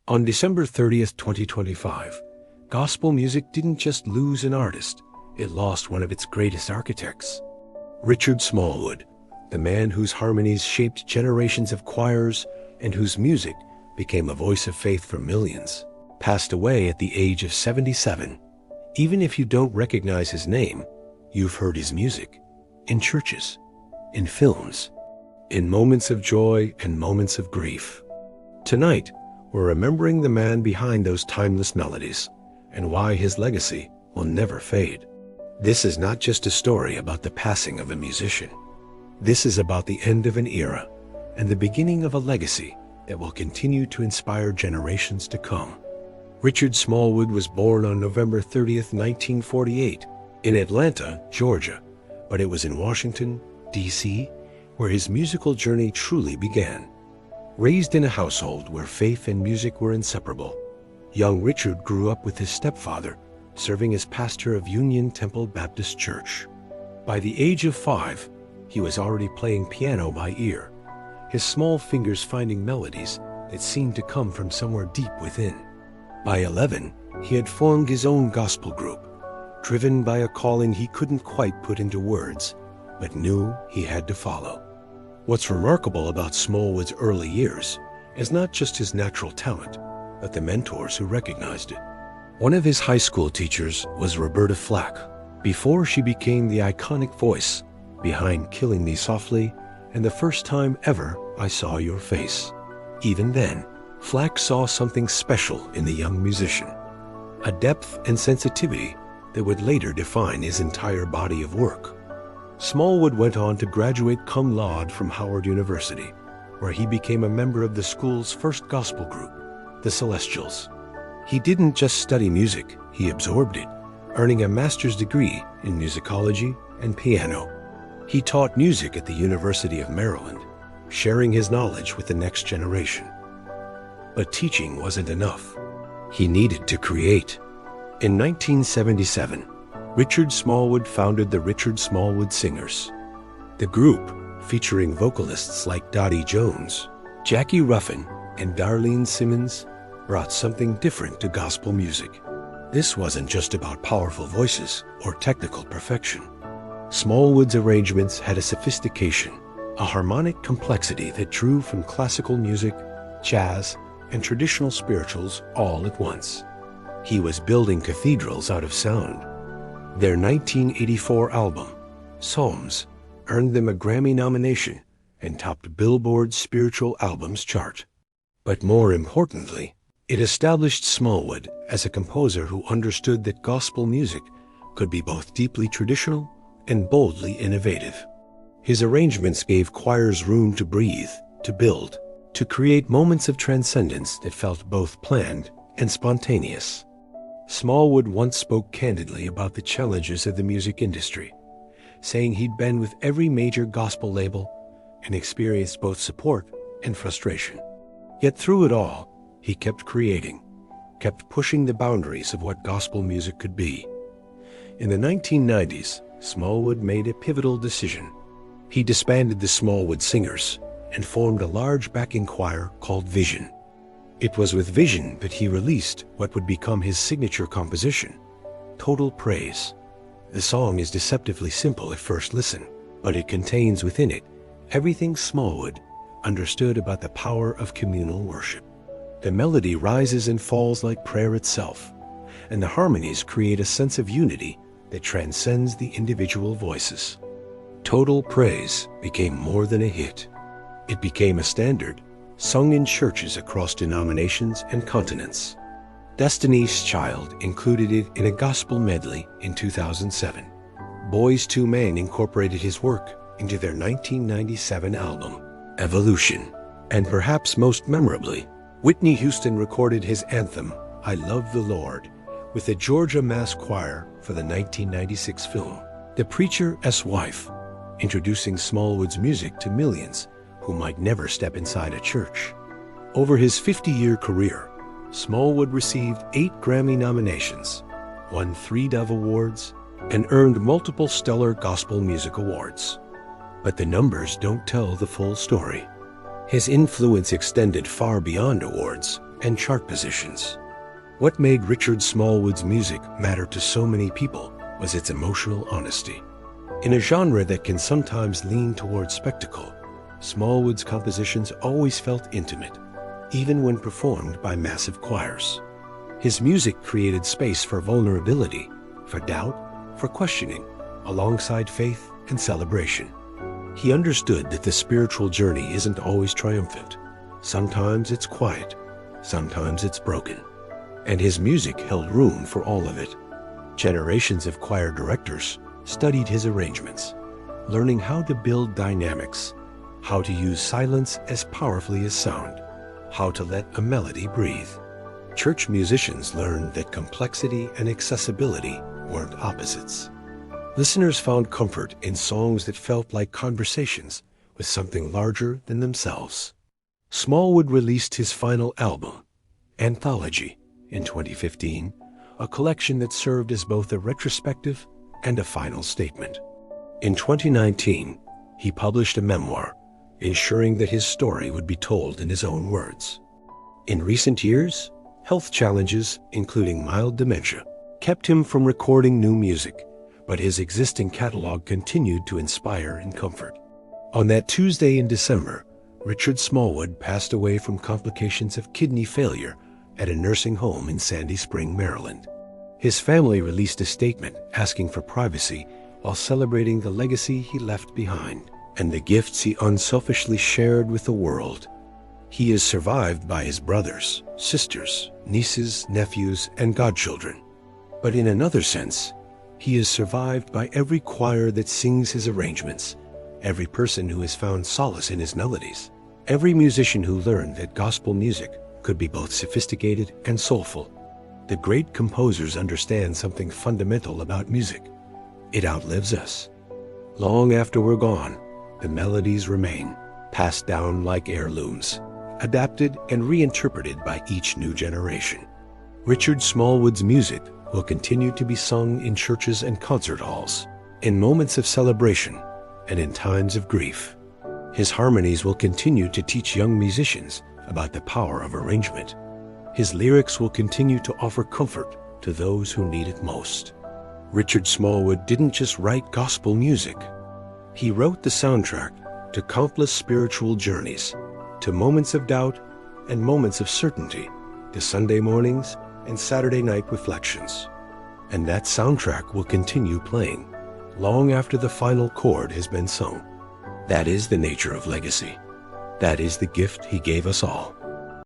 On December 30th, 2025, gospel music didn't just lose an artist, it lost one of its greatest architects. Richard Smallwood, the man whose harmonies shaped generations of choirs and whose music became a voice of faith for millions, passed away at the age of 77. Even if you don't recognize his name, you've heard his music in churches, in films, in moments of joy and moments of grief. Tonight, we're remembering the man behind those timeless melodies and why his legacy will never fade. This is not just a story about the passing of a musician. This is about the end of an era and the beginning of a legacy that will continue to inspire generations to come. Richard Smallwood was born on November 30th, 1948, in Atlanta, Georgia, but it was in Washington, D.C., where his musical journey truly began. Raised in a household where faith and music were inseparable, young Richard grew up with his stepfather, serving as pastor of Union Temple Baptist Church. By the age of 5, he was already playing piano by ear, his small fingers finding melodies that seemed to come from somewhere deep within. By 11, he had formed his own gospel group, driven by a calling he couldn't quite put into words, but knew he had to follow. What's remarkable about Smallwood's early years is not just his natural talent, but the mentors who recognized it. One of his high school teachers was Roberta Flack, before she became the iconic voice behind Killing Me Softly and The First Time Ever I Saw Your Face. Even then, Flack saw something special in the young musician, a depth and sensitivity that would later define his entire body of work. Smallwood went on to graduate cum laude from Howard University, where he became a member of the school's first gospel group, the Celestials. He didn't just study music, he absorbed it, earning a master's degree in musicology and piano. He taught music at the University of Maryland, sharing his knowledge with the next generation. But teaching wasn't enough. He needed to create. In 1977, Richard Smallwood founded the Richard Smallwood Singers. The group, featuring vocalists like Dottie Jones, Jackie Ruffin, and Darlene Simmons, brought something different to gospel music. This wasn't just about powerful voices or technical perfection. Smallwood's arrangements had a sophistication, a harmonic complexity that drew from classical music, jazz, and traditional spirituals all at once. He was building cathedrals out of sound. Their 1984 album, Psalms, earned them a Grammy nomination and topped Billboard's Spiritual Albums chart. But more importantly, it established Smallwood as a composer who understood that gospel music could be both deeply traditional and boldly innovative. His arrangements gave choirs room to breathe, to build, to create moments of transcendence that felt both planned and spontaneous. Smallwood once spoke candidly about the challenges of the music industry, saying he'd been with every major gospel label and experienced both support and frustration. Yet through it all, he kept creating, kept pushing the boundaries of what gospel music could be. In the 1990s, Smallwood made a pivotal decision. He disbanded the Smallwood Singers and formed a large backing choir called Vision. It was with Vision that he released what would become his signature composition, Total Praise. The song is deceptively simple at first listen, but it contains within it everything Smallwood understood about the power of communal worship. The melody rises and falls like prayer itself, and the harmonies create a sense of unity that transcends the individual voices. Total Praise became more than a hit. It became a standard, sung in churches across denominations and continents. Destiny's Child included it in a gospel medley in 2007. Boyz II Men incorporated his work into their 1997 album, Evolution. And perhaps most memorably, Whitney Houston recorded his anthem, I Love the Lord, with the Georgia Mass Choir for the 1996 film, The Preacher's Wife, introducing Smallwood's music to millions who might never step inside a church. Over his 50-year career, Smallwood received 8 Grammy nominations, won 3 Dove Awards, and earned multiple Stellar Gospel Music Awards. But the numbers don't tell the full story. His influence extended far beyond awards and chart positions. What made Richard Smallwood's music matter to so many people was its emotional honesty. In a genre that can sometimes lean towards spectacle, Smallwood's compositions always felt intimate, even when performed by massive choirs. His music created space for vulnerability, for doubt, for questioning, alongside faith and celebration. He understood that the spiritual journey isn't always triumphant. Sometimes it's quiet, sometimes it's broken. And his music held room for all of it. Generations of choir directors studied his arrangements, learning how to build dynamics, how to use silence as powerfully as sound, how to let a melody breathe. Church musicians learned that complexity and accessibility weren't opposites. Listeners found comfort in songs that felt like conversations with something larger than themselves. Smallwood released his final album, Anthology, in 2015, a collection that served as both a retrospective and a final statement. In 2019, he published a memoir, ensuring that his story would be told in his own words. In recent years, health challenges, including mild dementia, kept him from recording new music, but his existing catalog continued to inspire and comfort. On that Tuesday in December, Richard Smallwood passed away from complications of kidney failure at a nursing home in Sandy Spring, Maryland. His family released a statement asking for privacy while celebrating the legacy he left behind and the gifts he unselfishly shared with the world. He is survived by his brothers, sisters, nieces, nephews, and godchildren. But in another sense, he is survived by every choir that sings his arrangements, every person who has found solace in his melodies, every musician who learned that gospel music could be both sophisticated and soulful. The great composers understand something fundamental about music. It outlives us. Long after we're gone, the melodies remain, passed down like heirlooms, adapted and reinterpreted by each new generation. Richard Smallwood's music will continue to be sung in churches and concert halls, in moments of celebration and in times of grief. His harmonies will continue to teach young musicians about the power of arrangement. His lyrics will continue to offer comfort to those who need it most. Richard Smallwood didn't just write gospel music. He wrote the soundtrack to countless spiritual journeys, to moments of doubt and moments of certainty, to Sunday mornings and Saturday night reflections. And that soundtrack will continue playing long after the final chord has been sung. That is the nature of legacy. That is the gift he gave us all.